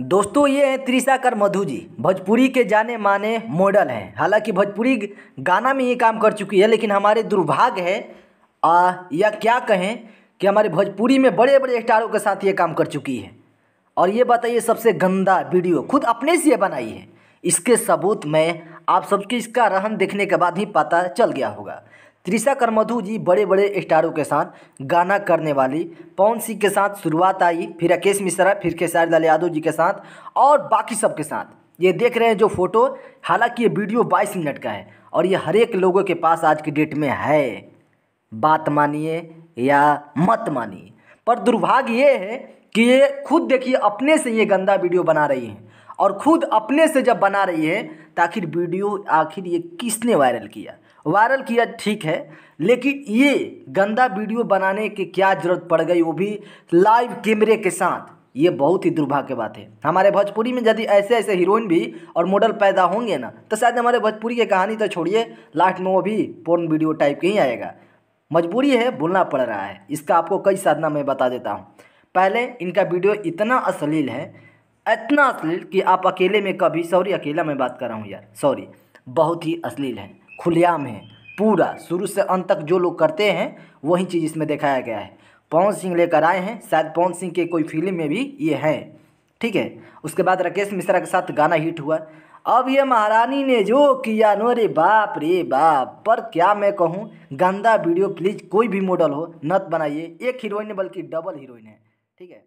दोस्तों ये है त्रिशाकर मधु जी, भोजपुरी के जाने माने मॉडल हैं। हालांकि भोजपुरी गाना में ये काम कर चुकी है, लेकिन हमारे दुर्भाग्य है या क्या कहें कि हमारे भोजपुरी में बड़े बड़े स्टारों के साथ ये काम कर चुकी है। और ये बताइए सबसे गंदा वीडियो खुद अपने से ये बनाई है। इसके सबूत में आप सबकी इसका रहन देखने के बाद ही पता चल गया होगा। त्रिशाकर मधु जी बड़े बड़े स्टारों के साथ गाना करने वाली। पवन सिंह के साथ शुरुआत आई, फिर राकेश मिश्रा, फिर खेसारी लाल यादव जी के साथ और बाकी सब के साथ। ये देख रहे हैं जो फोटो, हालांकि ये वीडियो 22 मिनट का है और ये हर एक लोगों के पास आज की डेट में है। बात मानिए या मत मानिए, पर दुर्भाग्य ये है कि ये खुद देखिए अपने से ये गंदा वीडियो बना रही हैं। और खुद अपने से जब बना रही है तो आखिर ये किसने वायरल किया? वायरल किया ठीक है, लेकिन ये गंदा वीडियो बनाने की क्या ज़रूरत पड़ गई, वो भी लाइव कैमरे के साथ? ये बहुत ही दुर्भाग्य की बात है। हमारे भोजपुरी में यदि ऐसे ऐसे हीरोइन भी और मॉडल पैदा होंगे ना, तो शायद हमारे भोजपुरी की कहानी तो छोड़िए, लास्ट में वो भी पोर्न वीडियो टाइप के ही आएगा। मजबूरी है, बोलना पड़ रहा है। इसका आपको कई साधना मैं बता देता हूँ। पहले इनका वीडियो इतना अश्लील है, इतना अश्लील कि आप अकेले में कभी, सॉरी अकेला मैं बात कर रहा हूँ यार, सॉरी, बहुत ही अश्लील है, खुलेआम है। पूरा शुरू से अंत तक जो लोग करते हैं वही चीज़ इसमें दिखाया गया है। पवन सिंह लेकर आए हैं, शायद पवन सिंह के कोई फिल्म में भी ये है, ठीक है। उसके बाद राकेश मिश्रा के साथ गाना हिट हुआ। अब ये महारानी ने जो किया नो, रे बाप रे बाप। पर क्या मैं कहूँ, गंदा वीडियो प्लीज़ कोई भी मॉडल हो नत बनाइए। एक हीरोइन बल्कि डबल हीरोइन है, ठीक है।